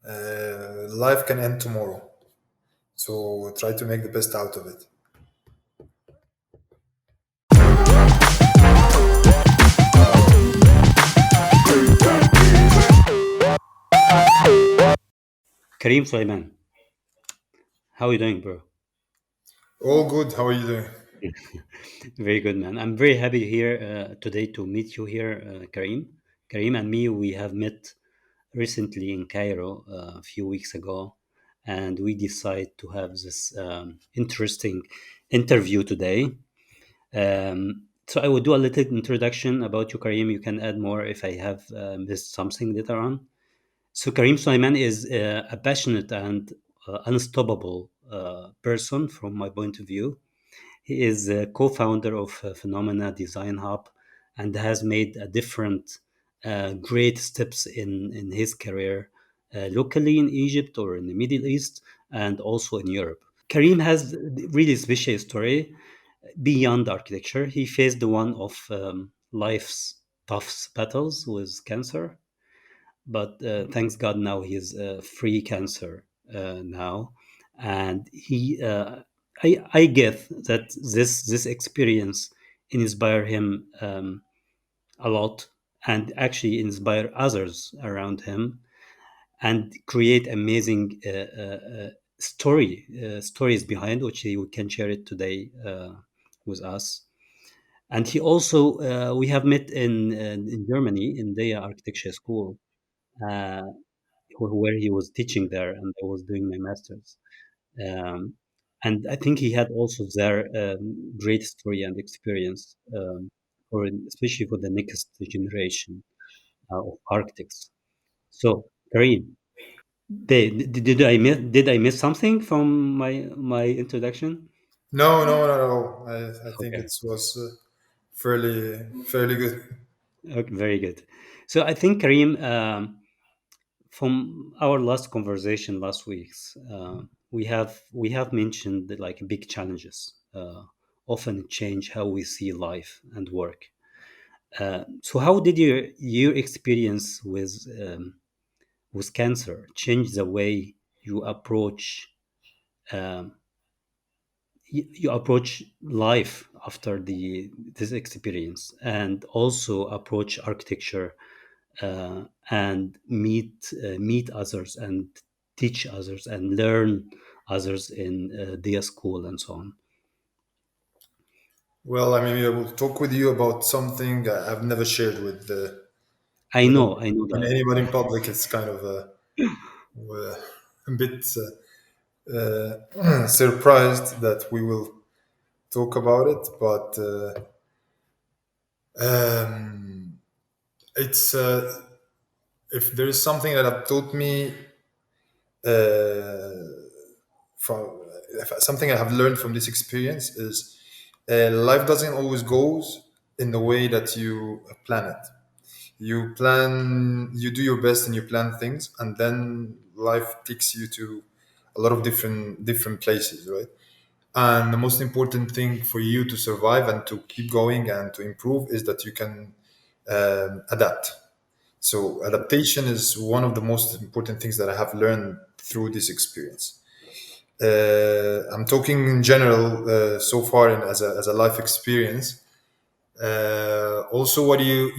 Life can end tomorrow, so try to make the best out of it. Karim Soliman, how are you doing, bro? All good. How are you doing? Very good, man. I'm very happy here today to meet you here, Karim. Karim and me, we have met recently in Cairo a few weeks ago, and we decided to have this interesting interview today. So I will do a little introduction about you, Karim. You can add more if I have missed something later on. So Karim Soliman is a passionate and unstoppable person from my point of view. He is a co-founder of Fenomena Design Hub and has made a different great steps in his career locally in Egypt or in the Middle East and also in Europe. Karim has really special story beyond architecture. He faced the one of life's tough battles with cancer, but thanks God now he's free cancer now, and I get that this experience inspire him a lot and actually inspire others around him and create amazing stories behind which he can share it today with us. And he also we have met in Germany in the architecture school, uh, where he was teaching there, and I was doing my master's. Um, and I think he had also there great story and experience, especially for the next generation of architects. So, Kareem, did I miss something from my introduction? No, no, no, no. I think Okay, it was fairly good. okay, very good. So I think Kareem, from our last conversation last week's, we have mentioned that, like, big challenges often change how we see life and work. So how did your experience with cancer change the way you approach um, you approach life after this experience, and also approach architecture and meet others and teach others and learn others in their school and so on. Well, I mean, I will talk with you about something I've never shared I with know, I know that. anybody in public. It's kind of a bit surprised that we will talk about it, but um, it's if there is something that have taught me uh, from something I have learned from this experience is life doesn't always goes in the way that you plan it. You do your best and you plan things, and then life takes you to a lot of different places, right? And the most important thing for you to survive and to keep going and to improve is that you can adapt. So adaptation is one of the most important things that I have learned through this experience. I'm talking in general so far as a life experience. Also, what do you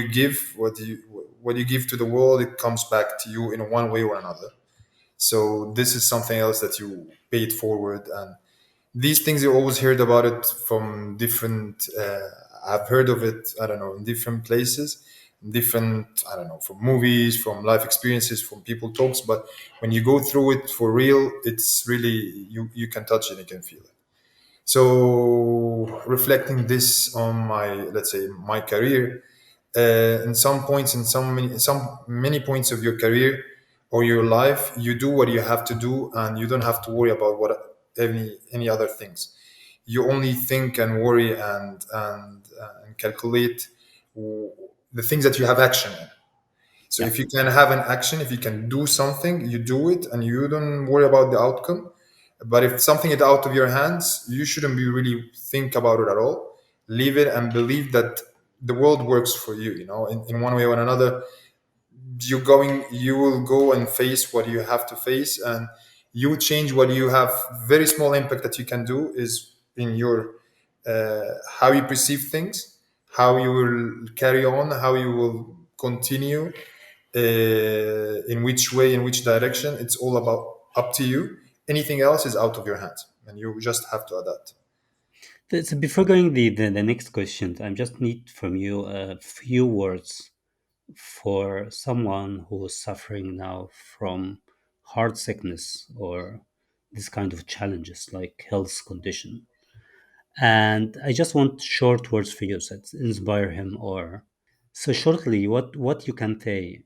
give, what do you give to the world, it comes back to you in one way or another. So this is something else that you pay it forward, and these things you always heard about it from different I've heard of it, I don't know, in different places, different, I don't know, from movies, from life experiences, from people talks, but when you go through it for real, it's really, you can touch it, you can feel it. So reflecting this on my, let's say, my career, in some points, in some many points of your career or your life, you do what you have to do, and you don't have to worry about what any other things. You only think and worry and calculate the things that you have action in. So Yeah, if you can have an action, if you can do something, you do it, and you don't worry about the outcome. But if something is out of your hands, you shouldn't be really think about it at all. Leave it and believe that the world works for you. You know, in one way or another, you will go and face what you have to face, and you change what you have. Very small impact that you can do is in your how you perceive things, how you will carry on, how you will continue, in which way, in which direction. It's all about up to you. Anything else is out of your hands, and you just have to adapt. So before going the next question, I just need from you a few words for someone who is suffering now from heart sickness or this kind of challenges like health condition. And I just want short words for you that inspire him or so shortly what you can say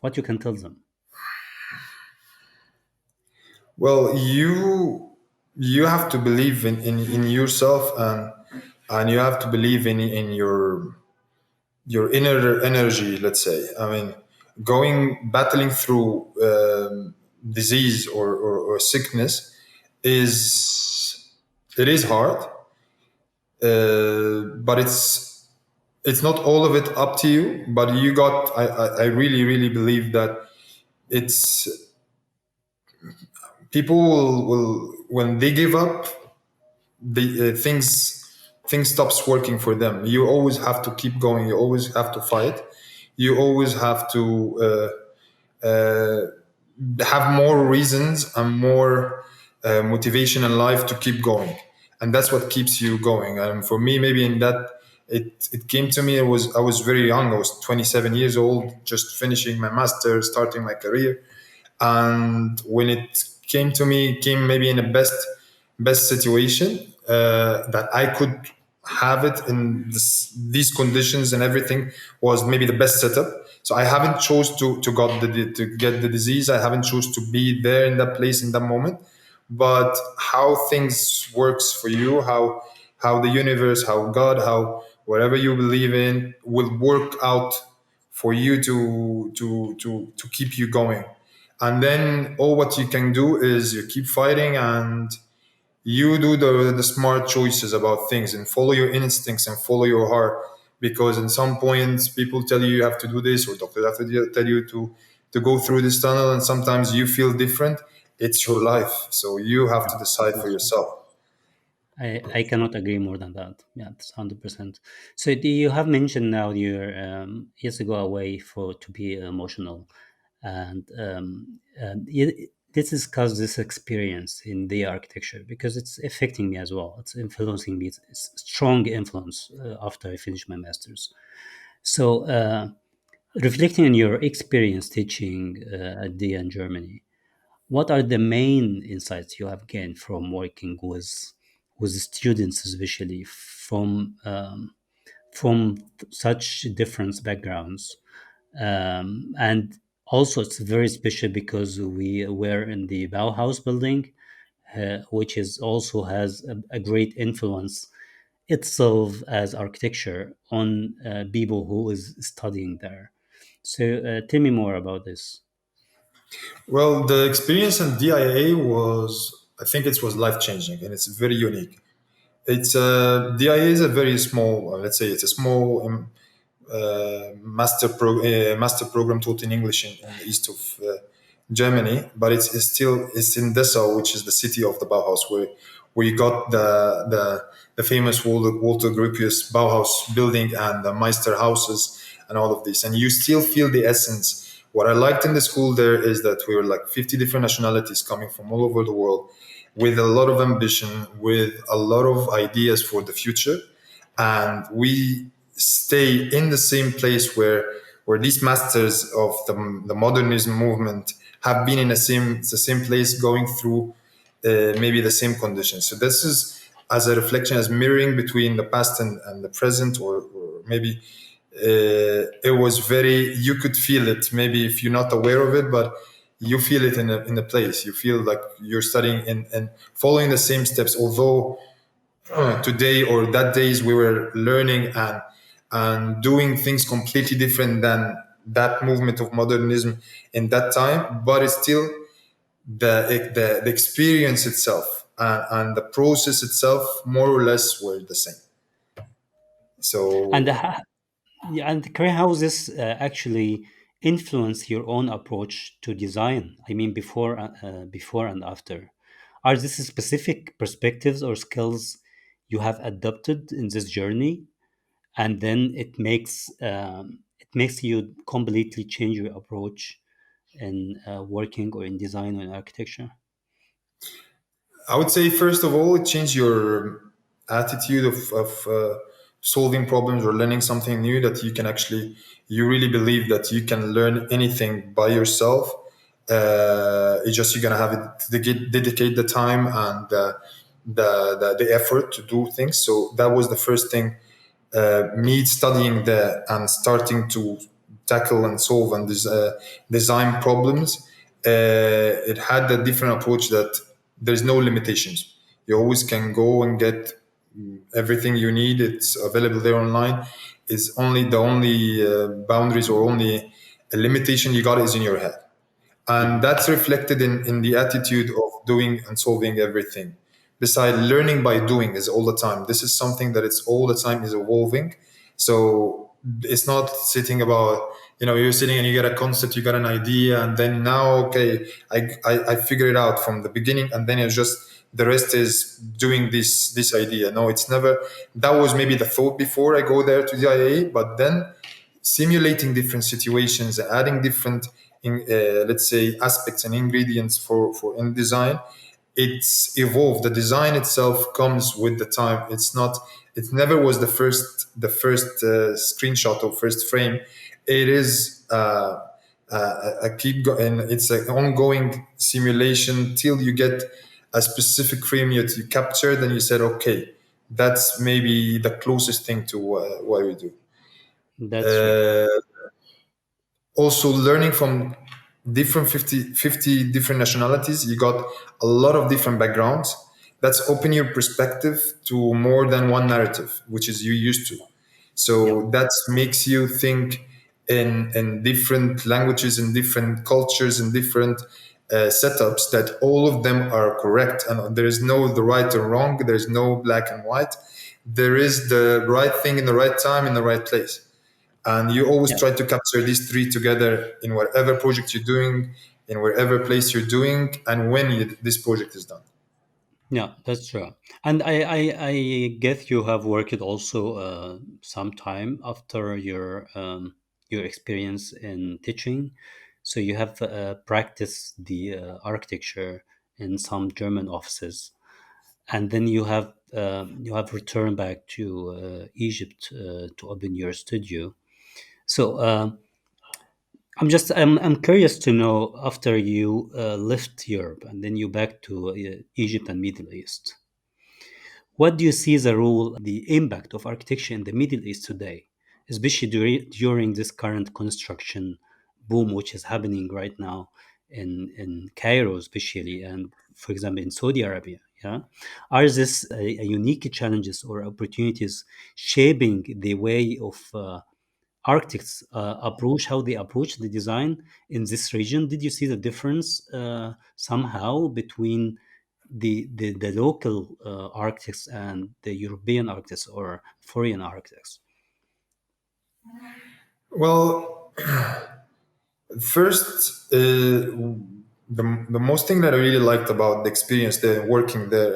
what you can tell them. Well, you have to believe in yourself, and you have to believe in your inner energy, let's say. I mean, battling through disease or sickness is it is hard, but it's not all of it up to you. But you got I really really believe that it's people will when they give up, the things stops working for them. You always have to keep going, you always have to fight, you always have to have more reasons and more motivation in life to keep going, and that's what keeps you going. And for me, maybe in that, it came to me. I was very young. I was 27 years old, just finishing my master, starting my career. And when it came to me, it came maybe in the best situation that I could have it in these conditions, and everything was maybe the best setup. So I haven't chose to get the disease. I haven't chose to be there in that place in that moment. But how things works for you, how the universe, how God, how whatever you believe in will work out for you to keep you going. And then all what you can do is you keep fighting, and you do the smart choices about things, and follow your instincts and follow your heart. Because in some points people tell you have to do this, or doctors have to tell you to go through this tunnel, and sometimes you feel different. It's your life, so you have to decide for yourself. I cannot agree more than that. Yeah, that's 100%. So do you have mentioned now you're years ago away for to be emotional, and let's discuss this experience in the architecture because it's affecting me as well. It's influencing me. It's strong influence after I finish my master's. So reflecting on your experience teaching at the in Germany, what are the main insights you have gained from working with students, especially from such different backgrounds? And also, it's very special because we were in the Bauhaus building, which is also has a great influence itself as architecture on people who is studying there. So, tell me more about this. Well, the experience in DIA was, I think it was life changing, and it's very unique. It's DIA is a very small, let's say, it's a small master program taught in English in the east of Germany, but it's in Dessau, which is the city of the Bauhaus, where you got the famous Walter Gropius Bauhaus building and the Meister houses and all of this, and you still feel the essence. What I liked in the school there is that we were like 50 different nationalities coming from all over the world, with a lot of ambition, with a lot of ideas for the future, and we stay in the same place where these masters of the modernism movement have been in the same place, going through maybe the same conditions. So this is as a reflection, as mirroring between the past and the present, or maybe it was very, you could feel it maybe if you're not aware of it, but you feel it in a place. You feel like you're studying and following the same steps, although today or that days we were learning and doing things completely different than that movement of modernism in that time, but it's still the experience itself and the process itself more or less were the same. And So yeah, and Korean houses actually influence your own approach to design? I mean, before and after. Are these specific perspectives or skills you have adopted in this journey, and then it makes you completely change your approach in working or in design or in architecture? I would say first of all, it changed your attitude of solving problems or learning something new. That you can actually, you really believe that you can learn anything by yourself. It's just you're gonna have it dedicate the time and the effort to do things. So that was the first thing. Me studying there and starting to tackle and solve and design problems, it had a different approach that there's no limitations. You always can go and get everything you need. It's available there online. It's only the only boundaries or only a limitation you got is in your head. And that's reflected in the attitude of doing and solving everything. Besides, learning by doing is all the time. This is something that it's all the time is evolving. So it's not sitting about, you're sitting and you get a concept, you got an idea, and then now, okay, I figure it out from the beginning, and then it's just the rest is doing this idea. No, it's never. That was maybe the thought before I go there to the IAE, but then simulating different situations, adding different, let's say, aspects and ingredients for in design. It's evolved. The design itself comes with the time. It's not. It never was the first screenshot or first frame. It is and it's an ongoing simulation till you get a specific frame that you captured, and you said, okay, that's maybe the closest thing to what we do. That's right. Uh, Also learning from different 50 different nationalities. You got a lot of different backgrounds. That's open your perspective to more than one narrative, which is you used to. Yeah. So that makes you think in different languages, in different cultures, in different setups, that all of them are correct. And there is no the right or wrong. There's no black and white. There is the right thing in the right time in the right place. And you always Yeah. try to capture these three together in whatever project you're doing, in wherever place you're doing, and when this project is done. Yeah, that's true. And I guess you have worked also some time after your experience in teaching. So you have practiced the architecture in some German offices, and then you have returned back to Egypt to open your studio. So I'm curious to know, after you left Europe and then you back to Egypt and Middle East, what do you see the role, the impact of architecture in the Middle East today, especially during this current construction boom, which is happening right now in Cairo, especially, and for example in Saudi Arabia? Yeah, are this a unique challenges or opportunities shaping the way of architects approach, how they approach the design in this region? Did you see the difference somehow between the local architects and the European architects or foreign architects? Well, first, the most thing that I really liked about the experience there, working there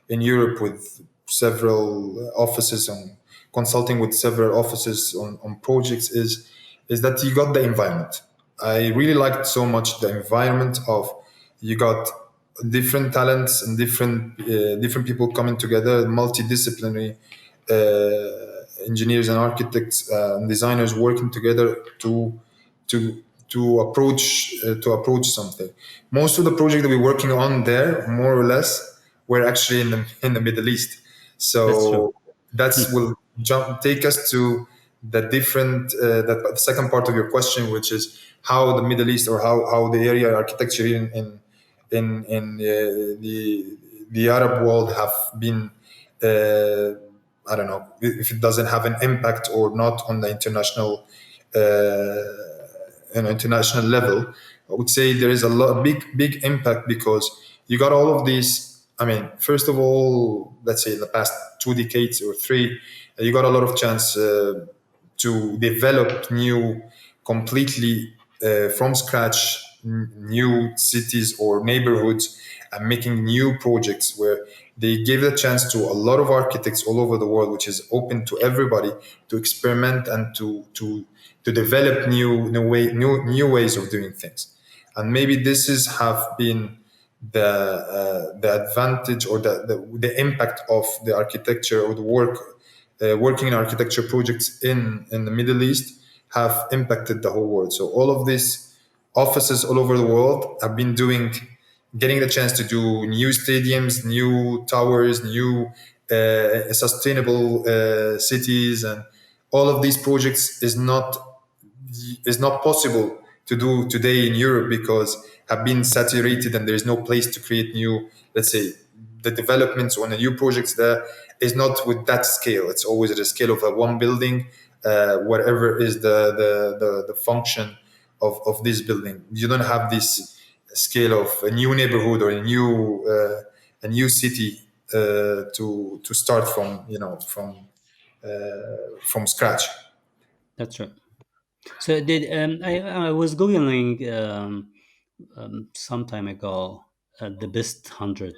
in Europe with several offices and consulting with several offices on projects is that you got the environment. I really liked so much the environment of you got different talents and different people coming together, multidisciplinary engineers and architects and designers working together to to approach something. Most of the projects that we're working on there, more or less, were actually in the Middle East. That's true. So that's will take us to the different the second part of your question, which is how the Middle East or how the area architecture in the Arab world have been. I don't know if it doesn't have an impact or not on the international level. I would say there is a lot big impact because you got all of these. I mean, first of all, let's say the past 2 decades or three, you got a lot of chance to develop new completely from scratch new cities or neighborhoods and making new projects where they give a chance to a lot of architects all over the world, which is open to everybody to experiment and to develop new ways of doing things. And maybe this is have been the advantage or the impact of the architecture or the working in architecture projects in the Middle East have impacted the whole world. So all of these offices all over the world have been getting the chance to do new stadiums, new towers, new sustainable cities, and all of these projects is not possible to do today in Europe because have been saturated and there is no place to create new, let's say, the developments on the new projects there is not with that scale. It's always at the scale of a one building, whatever is the function of this building. You don't have this scale of a new neighborhood or a new city to start from, from scratch. That's right. So I was googling some time ago the best 100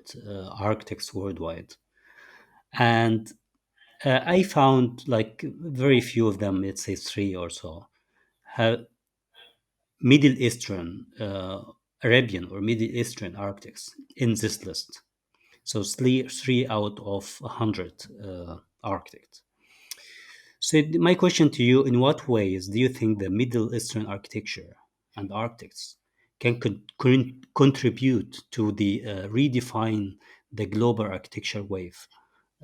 architects worldwide, and I found like very few of them, let's say three or so, have Middle Eastern, Arabian or Middle Eastern architects in this list. So three out of 100 architects. So my question to you: in what ways do you think the Middle Eastern architecture and architects can contribute to the redefine the global architecture wave?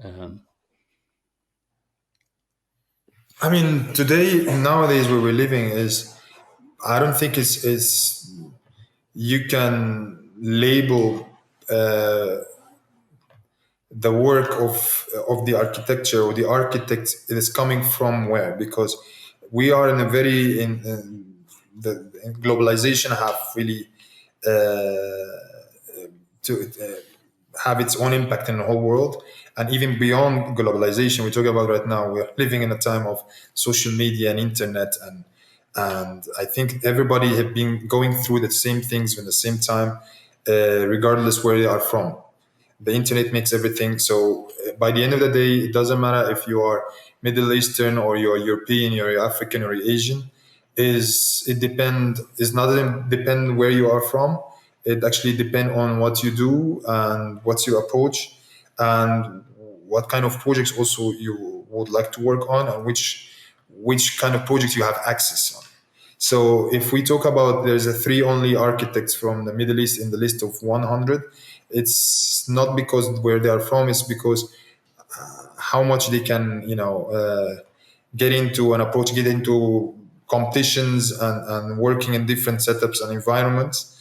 Um, I mean, nowadays, where we're living is, I don't think it's you can label the work of the architecture or the architect is coming from where, because we are in a very in the globalization have really to have its own impact in the whole world. And even beyond globalization, we're talking about right now, we're living in a time of social media and internet, and I think everybody have been going through the same things at the same time, regardless where they are from. The internet makes everything. So by the end of the day, it doesn't matter if you are Middle Eastern or you're European, you're African or Asian. Is not depend where you are from. It actually depend on what you do and what's your approach and what kind of projects also you would like to work on and which kind of projects you have access on. So if we talk about there's a three only architects from the Middle East in the list of 100, it's not because where they are from, it's because how much they can, get into an approach, get into competitions and working in different setups and environments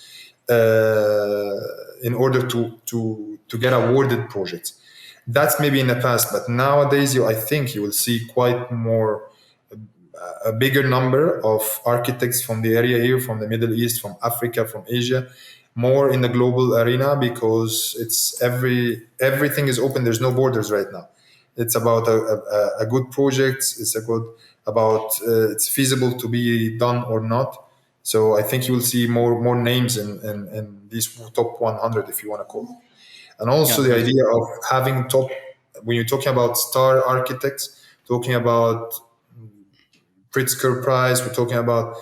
in order to get awarded projects. That's maybe in the past, but nowadays I think you will see quite more a bigger number of architects from the area here, from the Middle East, from Africa, from Asia, more in the global arena because it's everything is open. There's no borders right now. It's about a good project. It's feasible to be done or not. So I think you will see more names in these top 100, if you want to call them. And also yeah, the idea of having top, when you're talking about star architects, talking about Pritzker Prize, we're talking about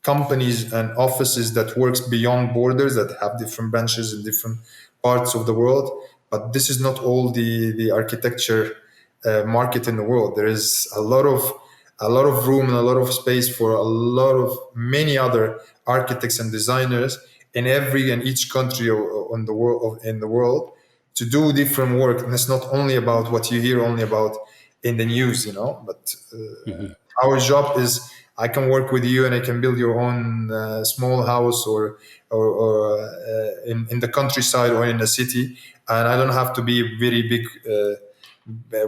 companies and offices that works beyond borders, that have different branches in different parts of the world. But this is not all the architecture market in the world. There is a lot of room and a lot of space for many other architects and designers in every and each country in the world to do different work. And it's not only about what you hear only about in the news, but our job is I can work with you and I can build your own small house or in the countryside or in the city, and I don't have to be very big,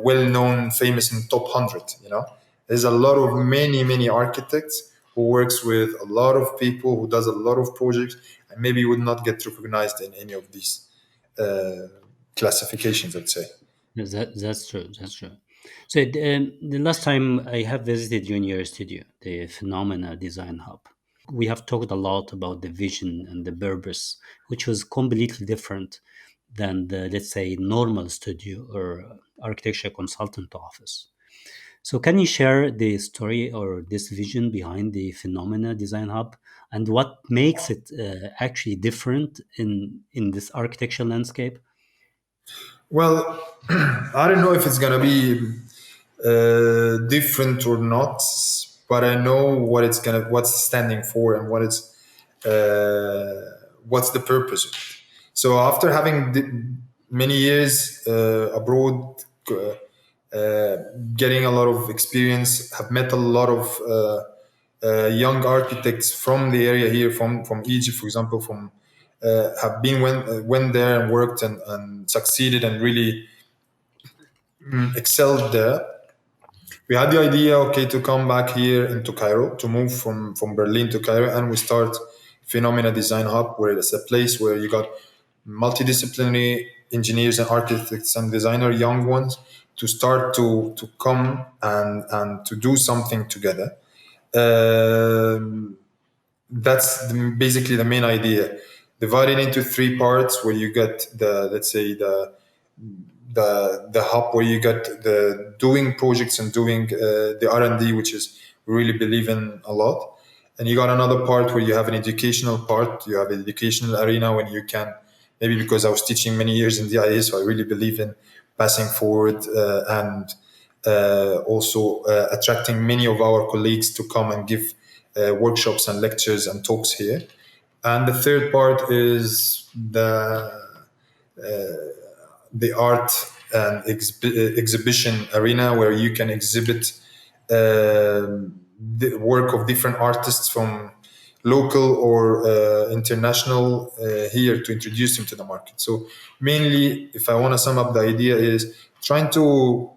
well-known, famous in top 100. There's a lot of many architects who works with a lot of people, who does a lot of projects, and maybe would not get recognized in any of these classifications, I'd say. that's true. That's true. So the last time I have visited you in your studio, the Fenomena Design Hub, we have talked a lot about the vision and the purpose, which was completely different than the, let's say, normal studio or architecture consultant office. So can you share the story or this vision behind the Phenomena Design Hub and what makes it actually different in this architecture landscape? Well, I don't know if it's gonna be different or not, but I know what's standing for and what's the purpose of it. So after having many years abroad, getting a lot of experience, have met a lot of young architects from the area here, from Egypt, for example, from have been went there and worked and succeeded and really excelled there. We had the idea, okay, to come back here into Cairo, to move from Berlin to Cairo, and we start Fenomena Design Hub, where it's a place where you got multidisciplinary engineers and architects and designer, young ones, to start to come and to do something together. That's basically the main idea. Divided into three parts, where you get the, let's say, the hub, where you get the doing projects and doing the R&D, which is we really believe in a lot. And you got another part where you have an educational part. You have an educational arena when you can, maybe because I was teaching many years in the IA, so I really believe in passing forward and also attracting many of our colleagues to come and give workshops and lectures and talks here. And the third part is the art and exhibition arena, where you can exhibit the work of different artists from local or international here, to introduce them to the market. So mainly, if I want to sum up, the idea is trying to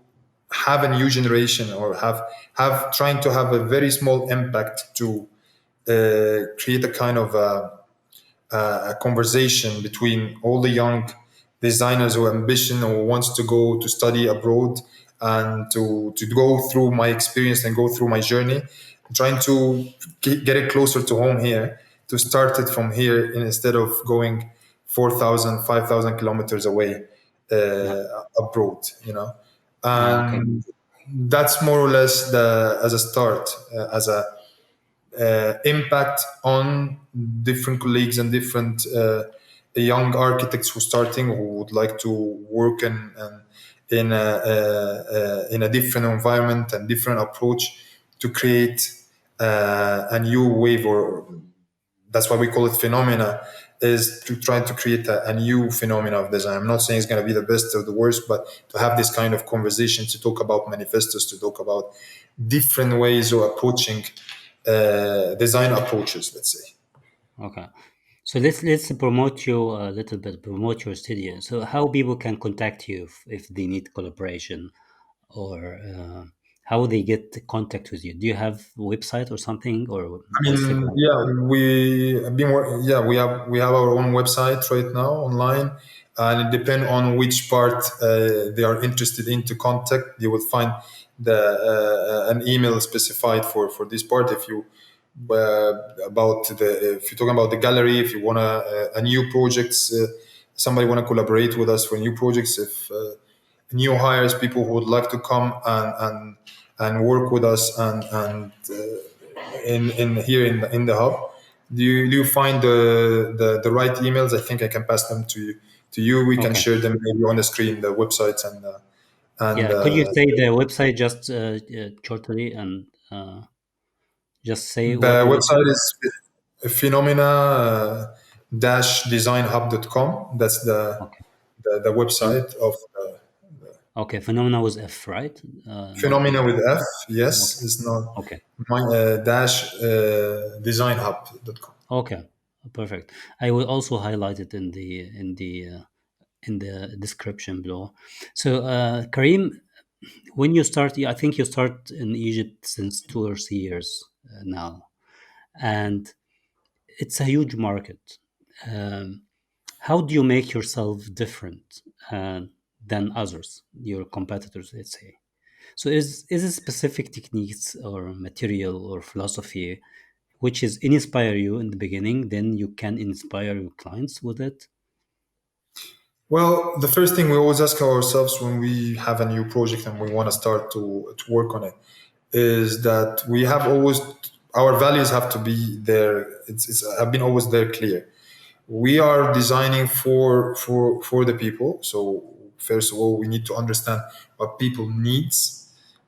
have a new generation, or have trying to have a very small impact to create a kind of a conversation between all the young designers who ambition or wants to go to study abroad, and to go through my experience and go through my journey, trying to get it closer to home here, to start it from here instead of going 4,000, 5,000 kilometers away Yeah. abroad, Okay. and that's more or less the as a start, as a impact on different colleagues and different young architects who starting, who would like to work in a different environment and different approach, to create a new wave, or that's why we call it phenomena, is to try to create a new phenomena of design. I'm not saying it's going to be the best or the worst, but to have this kind of conversation, to talk about manifestos, to talk about different ways of approaching design approaches, let's say. Okay. So let's promote you a little bit, promote your studio. So how people can contact you if they need collaboration, or how they get contact with you? Do you have a website or something, or I mean, Instagram? yeah, we have our own website right now online, and it depends on which part they are interested in to contact. They will find an email specified for this part. If you if you're talking about the gallery, if you want a new projects, somebody want to collaborate with us for new projects, if new hires, people who would like to come and work with us in here in the hub. Do you find the right emails? I think I can pass them to you. We can Okay. share them maybe on the screen, the websites and Yeah. Could you say the website just shortly, and just say the what is website is phenomena designhub.com. That's okay. the website of Okay. Phenomena was F, right? Not Phenomena P. with F. Okay. Yes, it's not Okay. my dash designhub.com. Okay. Perfect. I will also highlight it in the description below. So, Karim, when you start, I think you start in Egypt since 2 or 3 years now, and it's a huge market. Um, how do you make yourself different uh, than others, your competitors, let's say? So is it specific techniques or material or philosophy which is inspire you in the beginning, then you can inspire your clients with it? Well, the first thing we always ask ourselves when we have a new project and we want to start to work on it is that we have always our values have to be there. It's have been always there clear. We are designing for the people. So first of all, we need to understand what people needs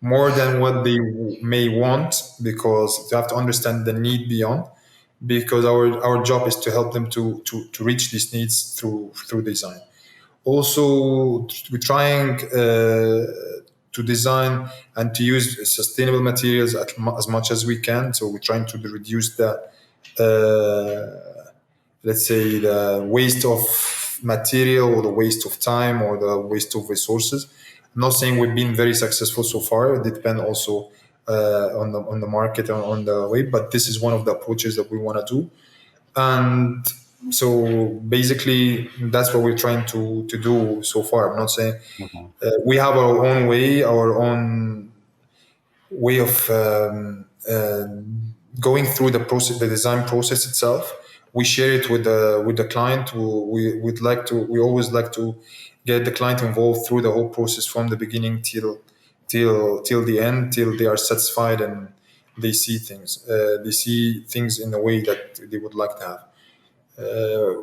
more than what they may want, because you have to understand the need beyond. Because our job is to help them to reach these needs through design. Also, we're trying to design and to use sustainable materials as much as we can. So we're trying to reduce the, let's say, the waste of material or the waste of time or the waste of resources. I'm not saying we've been very successful so far. It depends also on the market and on the way, but this is one of the approaches that we want to do. And so basically that's what we're trying to do so far. I'm not saying Okay. we have our own way, our own way of going through the process, the design process itself. We share it with the client. We always like to get the client involved through the whole process from the beginning till the end, till they are satisfied and they see things in a way that they would like to have.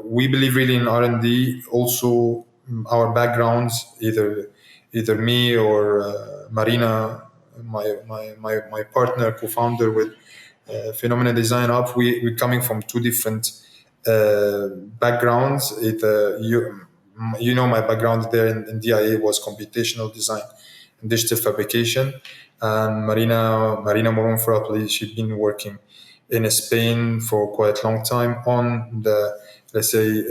We believe really in R&D. Also, our backgrounds, either me or Marina, my partner, co-founder with Fenomena Design Hub, we're coming from two different backgrounds. You know, my background there in DIA was computational design and digital fabrication, and Marina Moron, please, she's been working in Spain for quite a long time on the, let's say,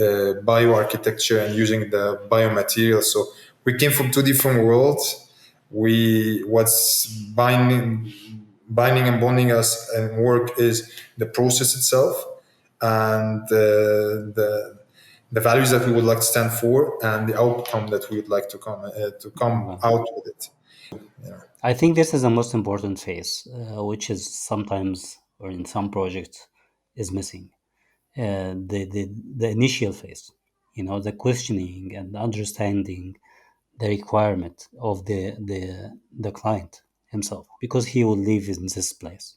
bioarchitecture and using the biomaterials. So we came from two different worlds. What's binding and bonding us and work is the process itself and the values that we would like to stand for and the outcome that we would like to come Okay. out with it. I think this is the most important phase, which is sometimes or in some projects is missing. The initial phase, the questioning and understanding the requirement of the client himself, because he will live in this place.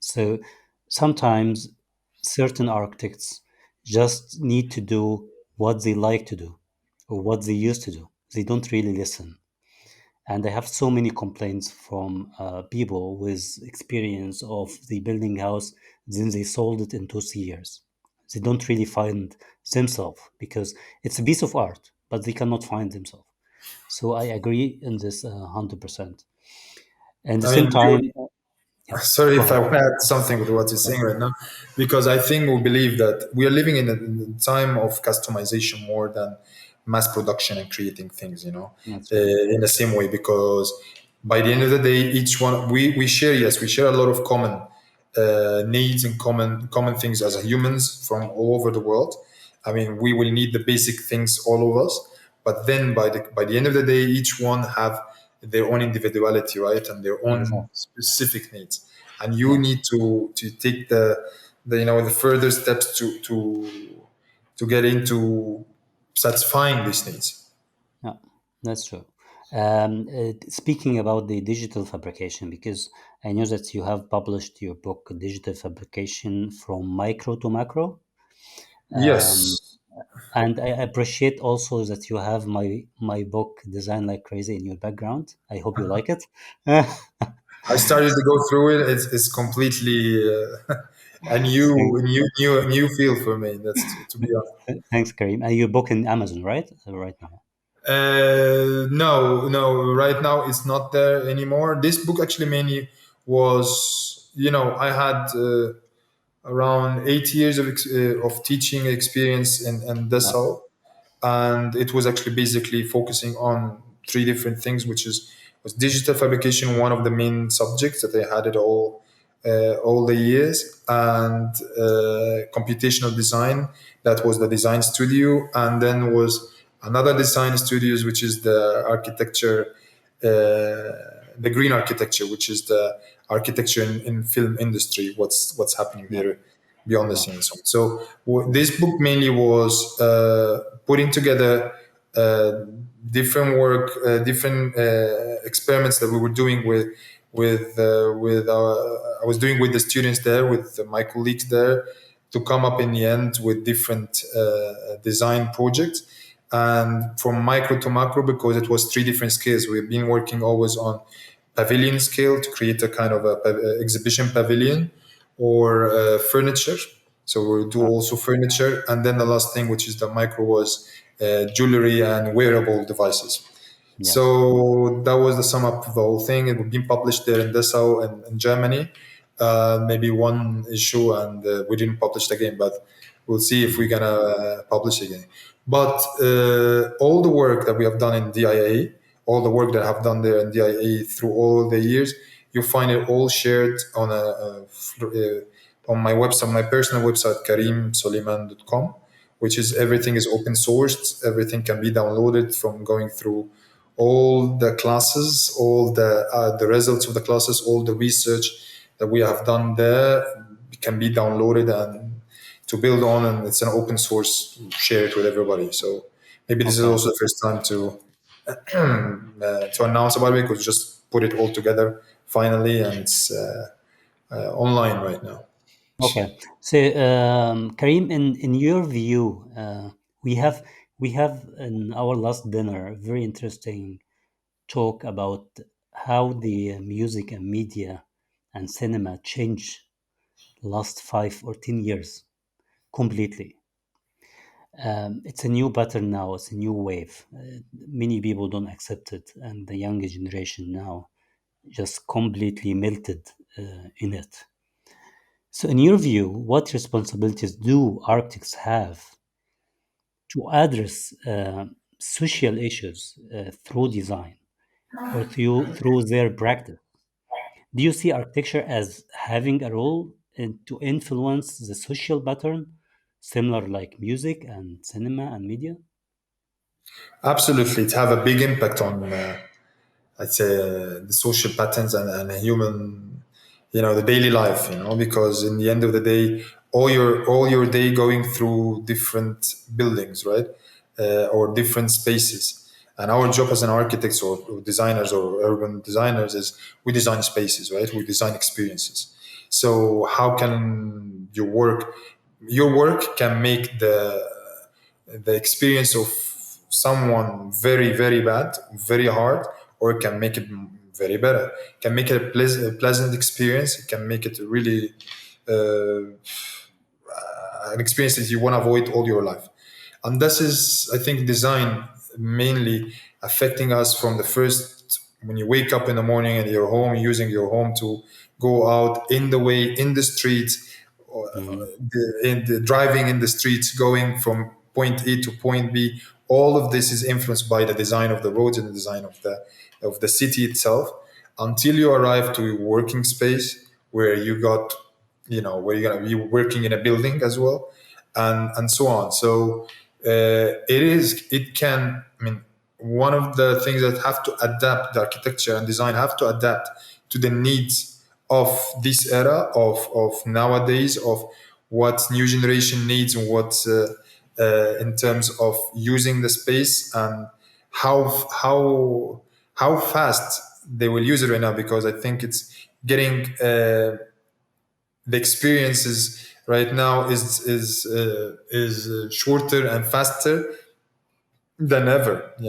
So sometimes certain architects just need to do what they like to do or what they used to do. They don't really listen, and I have so many complaints from people with experience of the building house. Then they sold it in 2 3 years. They don't really find themselves because it's a piece of art, but they cannot find themselves. So I agree in this 100%. And at the I same mean, time, yeah, sorry go if I ahead. want to add something with what you're saying right now, because I think we believe that we are living in a time of customization more than mass production and creating things, That's right. in the same way. Because by the end of the day, each one we share, yes, we share a lot of common needs and common things as humans from all over the world. I mean, we will need the basic things, all of us. But then by the end of the day, each one have their own individuality, right, and their own Exactly. specific needs, and you Yeah. need to take the further steps to get into satisfying these needs. Yeah, that's true. Speaking about the digital fabrication, because I know that you have published your book, Digital Fabrication from Micro to Macro. Um, Yes, and I appreciate also that you have my book, Design Like Crazy, in your background. I hope you like it. I started to go through it. It's completely a Thank- new field for me. That's to be honest. Thanks, Karim. And your book in Amazon, right? Right now. No, no. Right now, it's not there anymore. This book actually mainly was, I had around 8 years of teaching experience in Yeah, Dessau, and it was actually basically focusing on three different things, which was digital fabrication, one of the main subjects that I had it all the years, and computational design. That was the design studio, and then was another design studios, which is the architecture the green architecture, which is the architecture in film industry. What's happening Yeah. there beyond the Wow. scenes. So this book mainly was putting together different work, different experiments that we were doing with I was doing with the students there, with my colleagues there, to come up in the end with different design projects. And from micro to macro, because it was three different scales. We've been working always on pavilion scale to create a kind of a exhibition pavilion, or furniture. So we'll do also furniture. And then the last thing, which is the micro, was jewelry and wearable devices. Yeah. So that was the sum up of the whole thing. It was being published there in Dessau in Germany. Maybe one issue, and we didn't publish it again, but we'll see if we're gonna publish again. But all the work that we have done in DIA, all the work that I have done there in DIA through all the years, you find it all shared on my website, my personal website, karimsoliman.com, which is everything is open sourced. Everything can be downloaded from going through all the classes, all the results of the classes, all the research that we have done there can be downloaded and to build on, and it's an open source, share it with everybody. So maybe this is Okay. also the first time to announce about it, because we just put it all together finally, and it's online right now. Okay. So, Karim, in your view, we have in our last dinner a very interesting talk about how the music and media and cinema changed last 5 or 10 years completely. It's a new pattern now. It's a new wave. Many people don't accept it, and the younger generation now just completely melted in it. So, in your view, what responsibilities do architects have to address social issues through design or through their practice? Do you see architecture as having a role to influence the social pattern, similar like music and cinema and media? Absolutely, it have a big impact on I'd say the social patterns and human, the daily life, because in the end of the day, all your day going through different buildings, right, or different spaces. And our job as an architects or designers or urban designers is we design spaces, right? We design experiences. So how can your work can make the experience of someone very very bad, very hard, or it can make it very better. It can make it a pleasant experience. It can make it really an experience that you want to avoid all your life. And this is, I think, design mainly affecting us from the first, when you wake up in the morning and you're home, using your home to go out in the way, in the streets, Mhm. driving in the streets, going from point A to point B. All of this is influenced by the design of the roads and the design of the city itself, until you arrive to a working space where where you're gonna be working in a building as well, and so on. So it can. I mean, one of the things that have to adapt, the architecture and design have to adapt to the needs of this era of nowadays, of what new generation needs, and what in terms of using the space, and how how how fast they will use it right now, because I think it's getting the experiences right now is shorter and faster than ever. I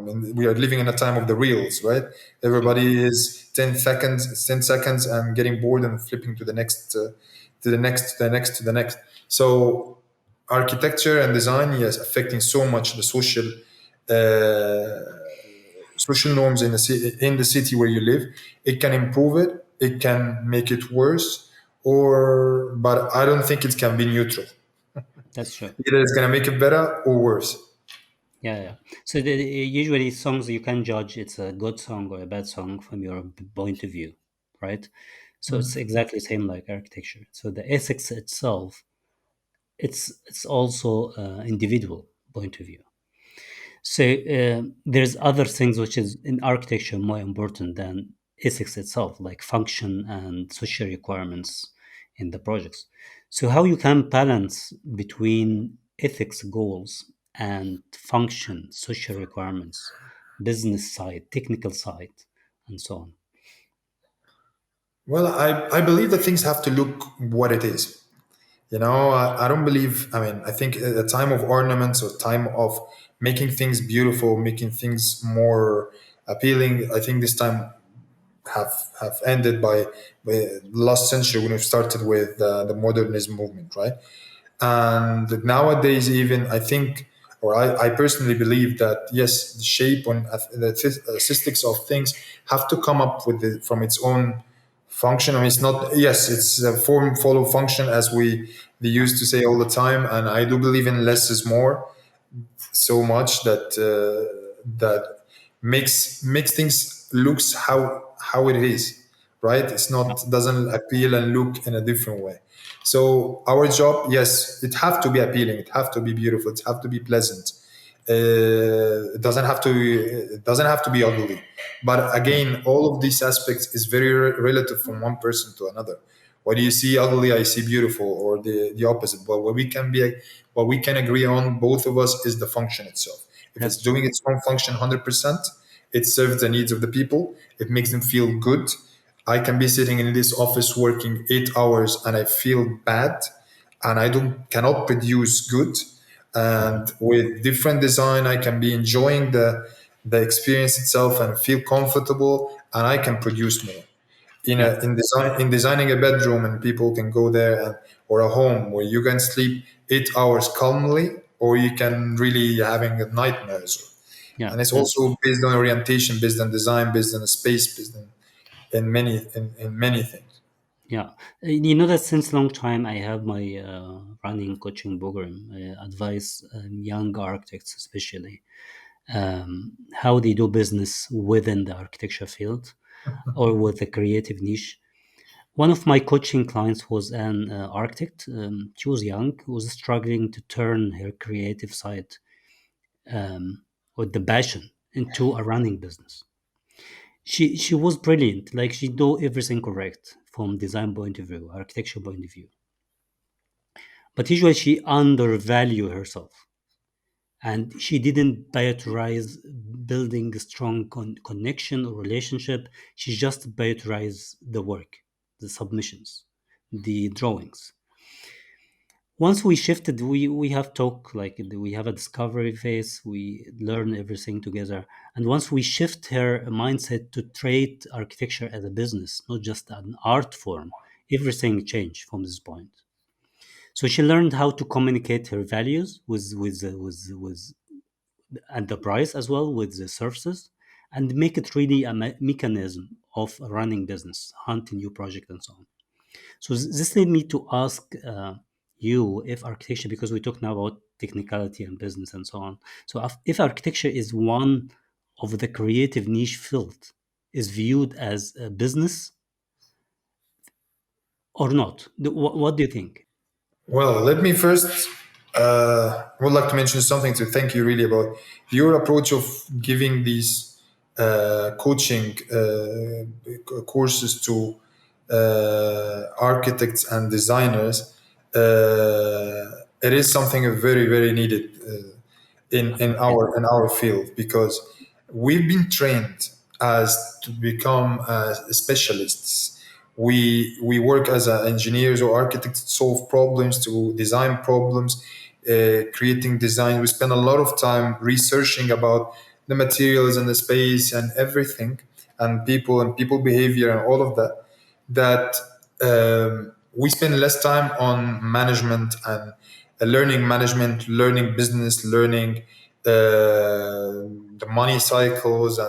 mean, we are living in a time of the reels, right? True. Everybody is 10 seconds and getting bored and flipping to the next, to the next, to the next, to the next. So architecture and design, yes, affecting so much the social norms in the city where you live. It can improve it. It can make it worse, but I don't think it can be neutral. That's true. Either it's gonna make it better or worse. Yeah, yeah. So usually songs you can judge it's a good song or a bad song from your point of view, right? So it's exactly same like architecture. So the ethics itself, it's also individual point of view. So there's other things which is in architecture more important than ethics itself, like function and social requirements in the projects. So how you can balance between ethics goals and function, social requirements, business side, technical side, and so on. Well, I believe that things have to look what it is. I don't believe, I mean, I think a time of ornaments or time of making things beautiful, making things more appealing, I think this time have ended by last century when we started with the modernism movement, right? And nowadays, even I think, or I personally believe that yes, the shape and the aesthetics of things have to come up with from its own function. I mean, it's not, yes, it's a form follow function as they used to say all the time, and I do believe in less is more so much that makes things looks how it is, right? It's not doesn't appeal and look in a different way. So our job, yes, it have to be appealing, it have to be beautiful, it have to be pleasant. It doesn't have to be ugly. But again, all of these aspects is very relative from one person to another. What do you see ugly, I see beautiful, or the opposite. But what we can agree on, both of us, is the function itself. If it's Yep. doing its own function 100%, it serves the needs of the people, it makes them feel good. I can be sitting in this office working 8 hours and I feel bad and I don't cannot produce good. And with different design, I can be enjoying the experience itself and feel comfortable, and I can produce more. Yeah. In designing a bedroom, and people can go there, or a home where you can sleep 8 hours calmly, or you can really having nightmares. Yeah. And it's That's also based on orientation, based on design, based on space, based on in many things. Yeah, you know that since long time I have my running coaching program, advise young architects especially how they do business within the architecture field or with a creative niche. One of my coaching clients was an architect. She was young, was struggling to turn her creative side with the passion into a running business. She was brilliant, like she do everything correct from design point of view, architecture point of view, but usually she undervalue herself, and she didn't prioritize building a strong connection or relationship. She just prioritized the work, the submissions, the drawings. Once we shifted, we have talk, like we have a discovery phase, we learn everything together. And once we shift her mindset to treat architecture as a business, not just an art form, everything changed from this point. So she learned how to communicate her values with enterprise as well with the services, and make it really a mechanism of running business, hunting new project and so on. So this led me to ask you if architecture, because we talk now about technicality and business and so on. So if architecture is one of the creative niche field, is viewed as a business or not? What do you think? Well, let me first would like to mention something to thank you really about your approach of giving these coaching courses to architects and designers. It is something very very needed in our field, because we've been trained as to become specialists. We work as engineers or architects to solve problems, to design problems, creating design. We spend a lot of time researching about the materials and the space and everything, and people behavior and all of that. That we spend less time on management and learning management, learning business, learning the money cycles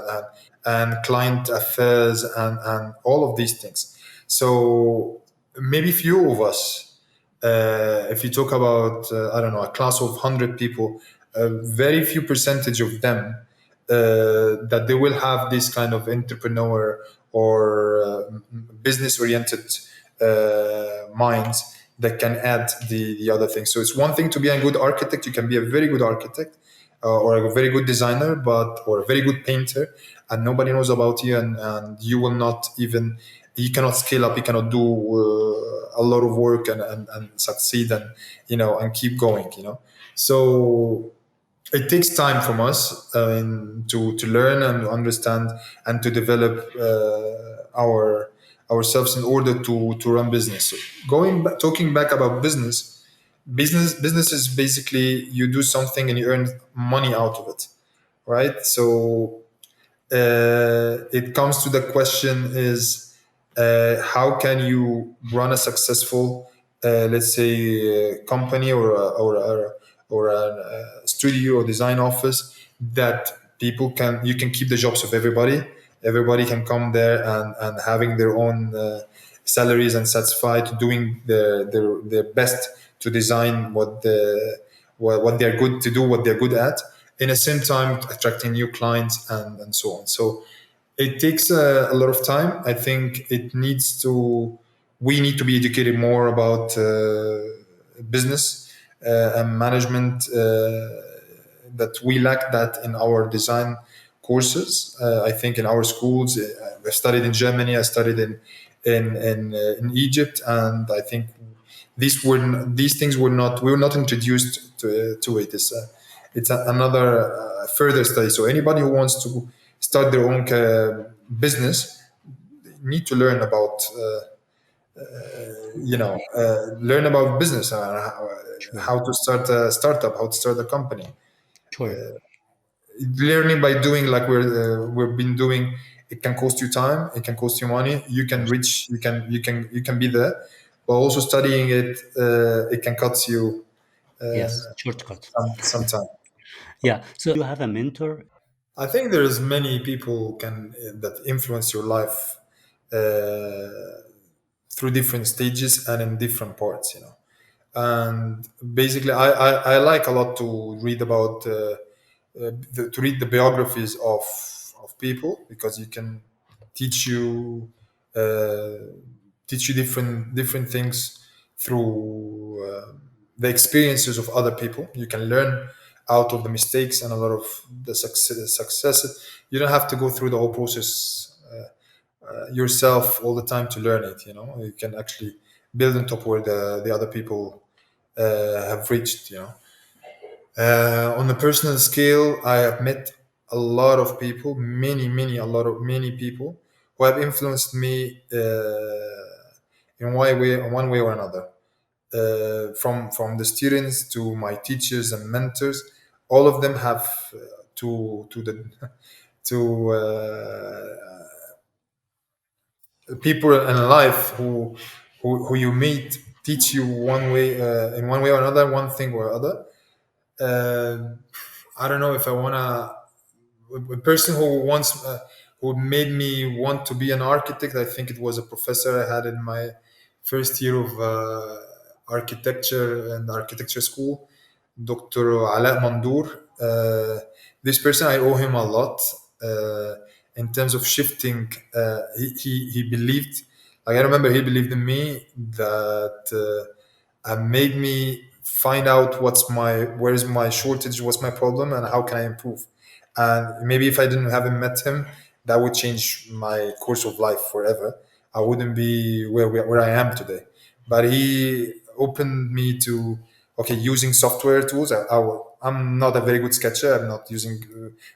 and client affairs and all of these things. So maybe few of us, if you talk about, I don't know, a class of 100 people, very few percentage of them that they will have this kind of entrepreneur or business oriented minds that can add the other things. So it's one thing to be a good architect. You can be a very good architect, or a very good designer, but or a very good painter, and nobody knows about you, and you will not even, you cannot scale up, you cannot do a lot of work and succeed, and and keep going. So it takes time from us to learn and understand and to develop ourselves in order to run business. So talking back about business is basically you do something and you earn money out of it, right? So it comes to the question is how can you run a successful, let's say, company or a studio or design office that you can keep the jobs of everybody. Everybody can come there and having their own salaries and satisfied doing their best to design what they're good to do, what they're good at, in the same time attracting new clients and so on. So it takes a lot of time. I think we need to be educated more about business and management, that we lack that in our design courses. I think in our schools, I studied in Germany, I studied in Egypt, and I think these things we were not introduced to it. It's another further study. So anybody who wants to start their own business need to learn about learn about business, how to start a startup, how to start a company. Sure. Learning by doing, like we've been doing, it can cost you time, it can cost you money. You can reach, you can be there, but also studying it, it can cut you Yes, shortcut. some time. Yeah. So you have a mentor. I think there's many people that influence your life through different stages and in different parts. And basically, I like a lot to read about to read the biographies of people, because you can teach you uh, different things through the experiences of other people. You can learn out of the mistakes and a lot of the successes. You don't have to go through the whole process yourself all the time to learn it. You can actually build on top where the other people have reached. On a personal scale, I have met a lot of people, many people who have influenced me in one way or another. From the students to my teachers and mentors, all of them have to the to people in life who you meet teach you one way in one way or another, one thing or other. Uh, I don't know if I wanna. A person who made me want to be an architect. I think it was a professor I had in my first year of architecture and architecture school, Dr. Ala Mandour. This person, I owe him a lot uh, in terms of shifting. He believed, like I remember, he believed in me that made me find out where's my shortage, what's my problem, and how can I improve. And maybe if I didn't have met him, that would change my course of life forever. I wouldn't be where I am today. But he opened me to, okay, using software tools. I'm not a very good sketcher. I'm not using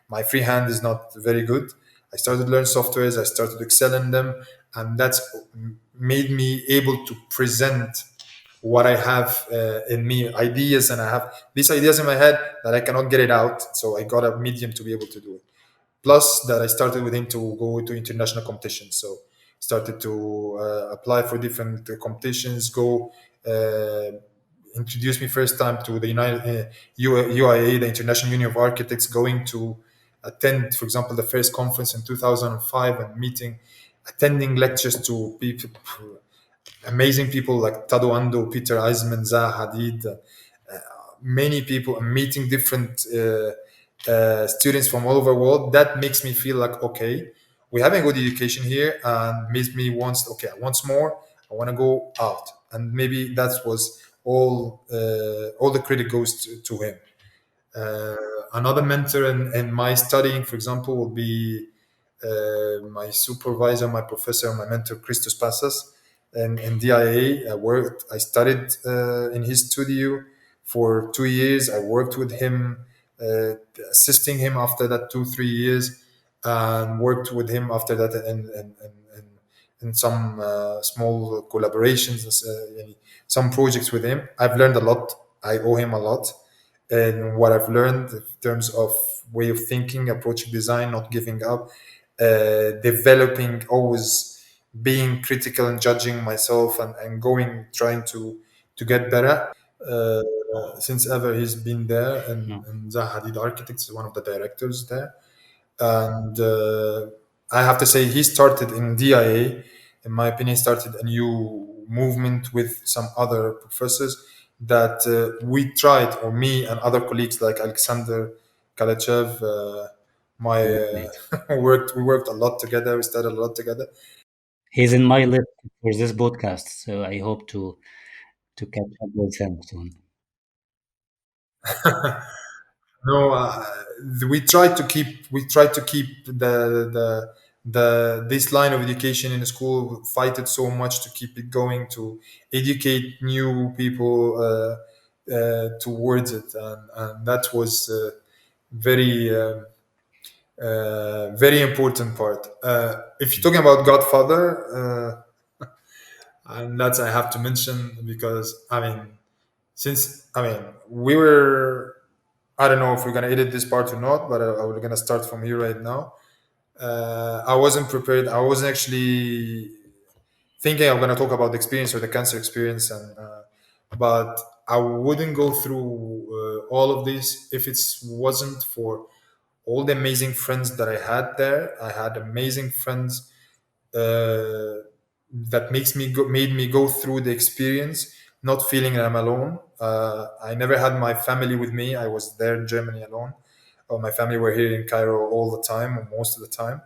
my freehand is not very good. I started to learn softwares. I started to excel in them, and that's made me able to present what I have in me, ideas, and I have these ideas in my head that I cannot get it out. So I got a medium to be able to do it. Plus that I started with him to go to international competitions. So started to apply for different competitions, go introduced me first time to the UIA, the International Union of Architects, going to attend, for example, the first conference in 2005 and attending lectures to people, amazing people like Tado Ando, Peter Eisman, Zaha Hadid, many people, and meeting different students from all over the world. That makes me feel like, okay, we have a good education here, and makes me okay, I want more. I want to go out, and maybe that was all the credit goes to him. another mentor in my studying, for example, will be my supervisor, my professor, my mentor, Christos Passas, in DIA. I studied in his studio for 2 years. I worked with him, uh, assisting him after that 2 3 years, and worked with him after that in some small collaborations, some projects with him. I've learned a lot. I owe him a lot. And what I've learned in terms of way of thinking, approaching design, not giving up, developing, always being critical and judging myself, and going, trying to get better. Uh, since ever he's been there, Yeah. and Zaha Hadid Architects is one of the directors there. And I have to say, he started in DIA, in my opinion, started a new movement with some other professors that we tried, or me and other colleagues like Alexander Kalachev, my Great. we worked a lot together, we studied a lot together. He's in my list for this podcast, so I hope to catch up with him soon. No, we tried to keep the this line of education in the school, fight it so much to keep it going, to educate new people towards it, and that was very very important part. If you're talking about Godfather, and that's I have to mention, because I mean, since I mean we were, I don't know if we're gonna edit this part or not, but we're gonna start from here right now. I wasn't prepared. I wasn't actually thinking I'm gonna talk about the experience or the cancer experience, and but I wouldn't go through all of this if it wasn't for all the amazing friends that I had there. I had amazing friends that made me go through the experience, not feeling I'm alone. I never had my family with me. I was there in Germany alone. My family were here in Cairo all the time, or most of the time.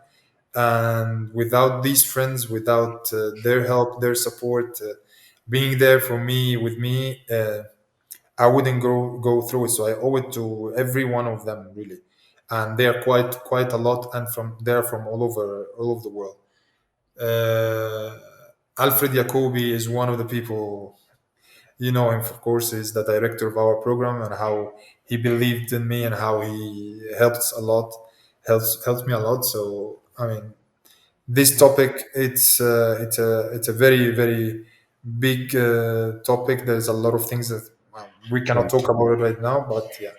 And without these friends, without their help, their support, being there for me, with me, I wouldn't go through it. So I owe it to every one of them, really. And they are quite a lot, and they're from all over the world. uh, Alfred Jacobi is one of the people. You know him, of course. Is the director of our program, and how he believed in me, and how he helps me a lot. So I mean, this topic, it's a very very big topic. There's a lot of things that we cannot Sure. talk about it right now, but yeah.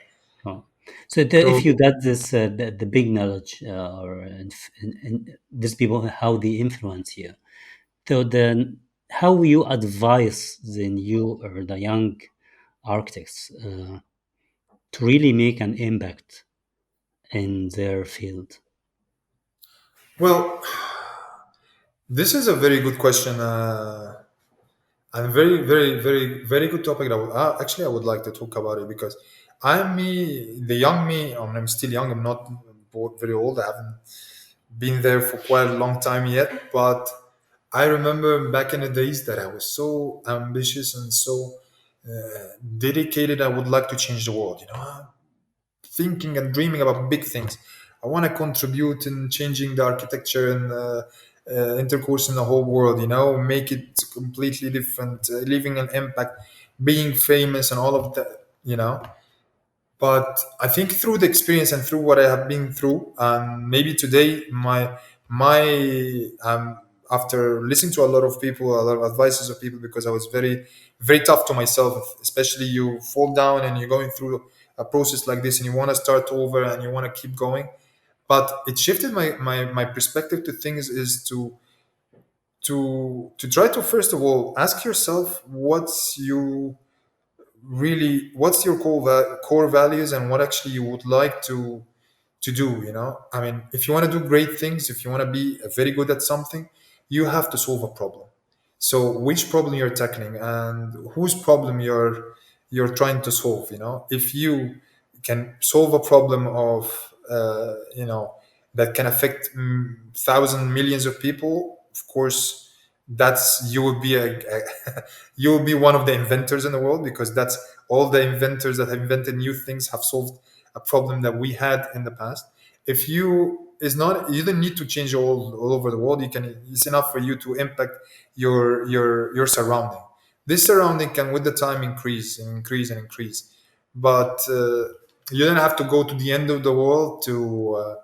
Oh. So So if you got this the big knowledge or and these people how they influence you, so then how will you advise the new or the young architects to really make an impact in their field? well, this is a very good question. And very, very, very, very good topic. Actually, I would like to talk about it, because I'm me, the young me. I'm still young. I'm not very old. I haven't been there for quite a long time yet. But I remember back in the days that I was so ambitious and so dedicated. I would like to change the world. Thinking and dreaming about big things. I want to contribute in changing the architecture and intercourse in the whole world. Make it completely different, leaving an impact, being famous, and all of that. But I think through the experience and through what I have been through, and maybe today, my after listening to a lot of people, a lot of advices of people, because I was very, very tough to myself. Especially, you fall down and you're going through a process like this, and you want to start over and you want to keep going. But it shifted my perspective to things, is to try to, first of all, ask yourself what's your core values, and what actually you would like to do. I mean, if you want to do great things, if you want to be very good at something, you have to solve a problem. So which problem you're tackling, and whose problem you're trying to solve. If you can solve a problem of that can affect thousands, millions of people, of course, that's you will be you will be one of the inventors in the world, because that's all the inventors that have invented new things have solved a problem that we had in the past. If you is not, you don't need to change all over the world. You can, it's enough for you to impact your surrounding. This surrounding can with the time increase and increase and increase, but you don't have to go to the end of the world to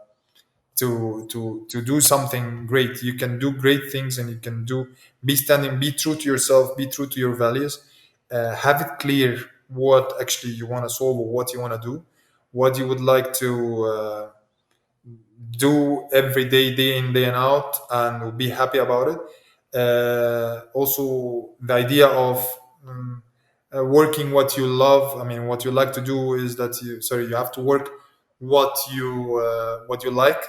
do something great. You can do great things, and you can do, be true to yourself, be true to your values, have it clear what actually you want to solve, or what you want to do, what you would like to do every day, day in, day and out, and be happy about it. Also, the idea of working what you love. I mean, what you like to do is that you have to work what you like.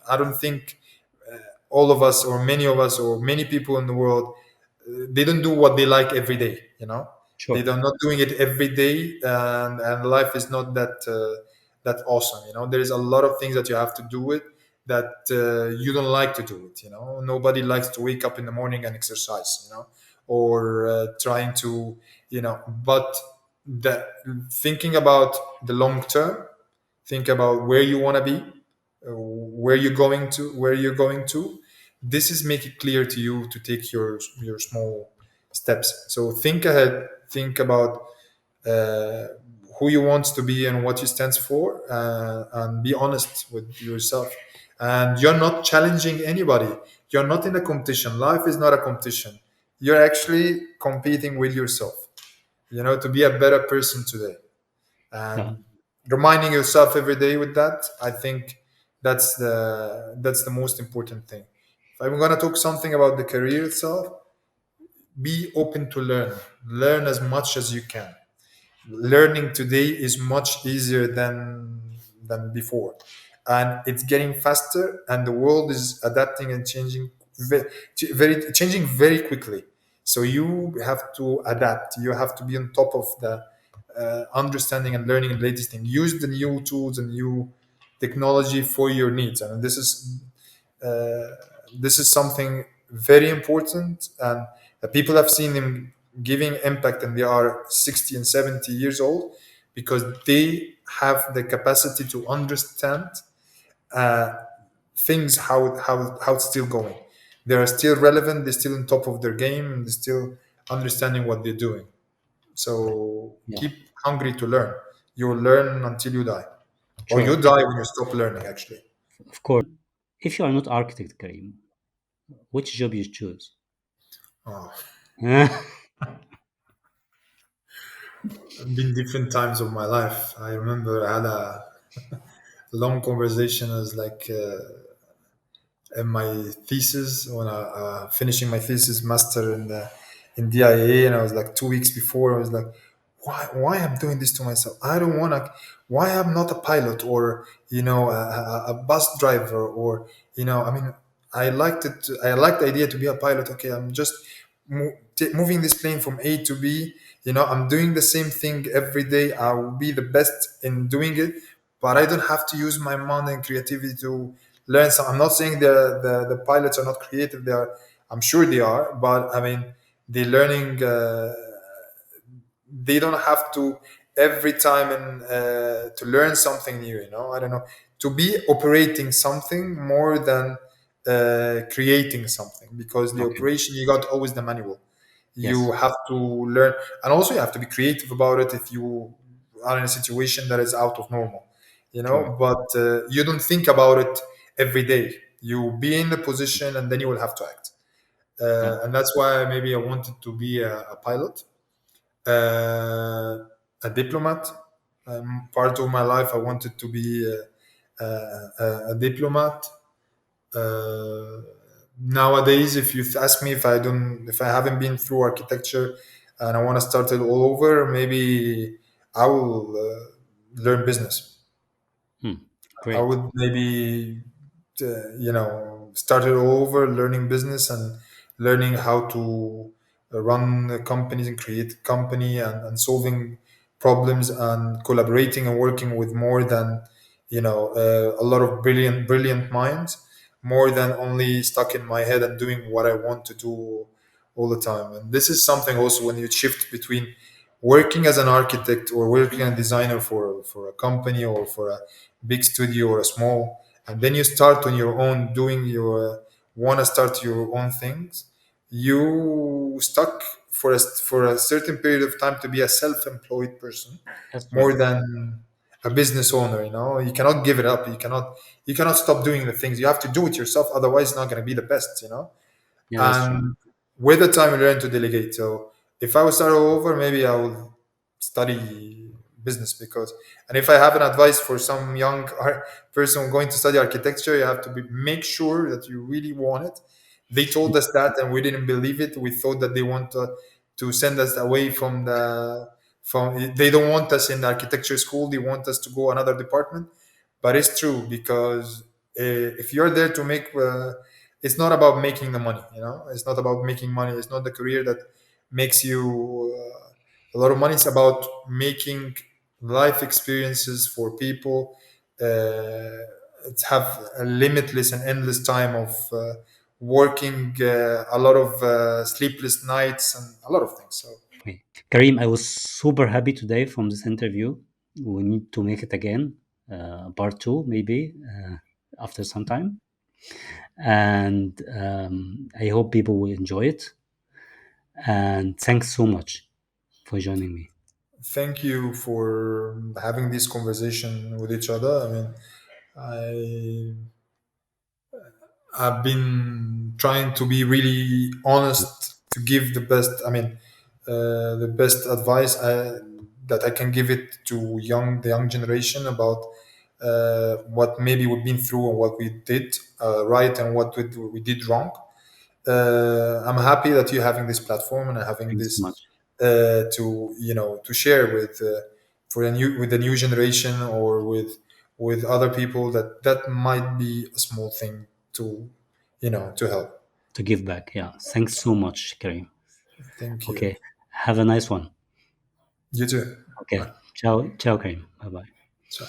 I don't think all of us, or many of us, or many people in the world, they don't do what they like every day. They Sure. are not doing it every day, and life is not that awesome. There is a lot of things that you have to do it that you don't like to do it. Nobody likes to wake up in the morning and exercise. Or trying to, but the thinking about the long term, think about where you want to be, where you're going to. This is make it clear to you to take your small steps. So think ahead, think about uh, who you want to be and what you stands for, and be honest with yourself. And you're not challenging anybody. You're not in a competition. Life is not a competition. You're actually competing with yourself, to be a better person today. Yeah. And reminding yourself every day with that, I think that's the most important thing. If I'm going to talk something about the career itself, be open to learn as much as you can. Learning today is much easier than before, and it's getting faster, and the world is adapting and changing changing very quickly. So you have to adapt, you have to be on top of the understanding and learning the latest thing. Use the new tools and new technology for your needs. I mean, uh, this is something very important, and people have seen him giving impact, and they are 60 and 70 years old, because they have the capacity to understand uh, things, how it's still going. They are still relevant, they're still on top of their game, and they're still understanding what they're doing. So Yeah. keep hungry to learn. You'll learn until you die, or you Sure. die when you stop learning, actually. Of course. If you are not architect, Karim, which job you choose? Oh, Yeah. been different times of my life. I remember I had a long conversation as like in my thesis, when I finishing my thesis master in DIA, and I was like 2 weeks before. I was like, why I'm doing this to myself? I don't want to. Why I'm not a pilot, or a bus driver, or I mean, I liked it. I liked the idea to be a pilot. Okay, I'm just moving this plane from A to B. I'm doing the same thing every day. I will be the best in doing it, but I don't have to use my mind and creativity to learn some. I'm not saying the pilots are not creative. They are. I'm sure they are, but I mean, they're learning. They don't have to every time and to learn something new. I don't know, to be operating something more than creating something, because the Okay. operation, you got always the manual. You Yes. have to learn, and also you have to be creative about it if you are in a situation that is out of normal. Sure. But you don't think about it every day. You be in the position, and then you will have to act. Yeah. And that's why maybe I wanted to be a pilot, a diplomat. Part of my life, I wanted to be a diplomat. Uh, Nowadays, if you ask me if I haven't been through architecture and I want to start it all over, maybe I will learn business. Hmm. I Great. would maybe, start it all over, learning business and learning how to run companies and create a company, and solving problems and collaborating and working with more than, a lot of brilliant minds, more than only stuck in my head and doing what I want to do all the time. And this is something also when you shift between working as an architect or working as a designer for a company or for a big studio or a small, and then you start on your own doing your want to start your own things, you stuck for a certain period of time to be a self-employed person That's right. more than a business owner. You know, you cannot give it up. You cannot stop doing the things. You have to do it yourself, otherwise it's not going to be the best. You know. Yeah, that's true. And with the time you learn to delegate. So if I would start all over, maybe I would study business. Because, and if I have an advice for some young person going to study architecture, you have to make sure that you really want it. They told us that and we didn't believe it. We thought that they want to send us away from they don't want us in the architecture school, they want us to go another department. But it's true, because if you're there to make it's not about making the money. You know, it's not about making money. It's not the career that makes you a lot of money. It's about making life experiences for people, have a limitless and endless time of working, a lot of sleepless nights and a lot of things. So Okay. Karim, I was super happy today from this interview. We need to make it again, part two, maybe after some time. And I hope people will enjoy it. And thanks so much for joining me. thank you for having this conversation with each other. I mean, I've been trying to be really honest to give the best. I mean, the best advice that I can give it to the young generation about what maybe we've been through and what we did right and what we did wrong. I'm happy that you're having this platform and having Thanks so this much. to share with the new generation, or with other people, that might be a small thing to to help. To give back. Yeah. Thanks so much, Karim. Thank you. Okay. Have a nice one. You too. Okay. Bye. Ciao, ciao, Karim. Bye bye. Ciao.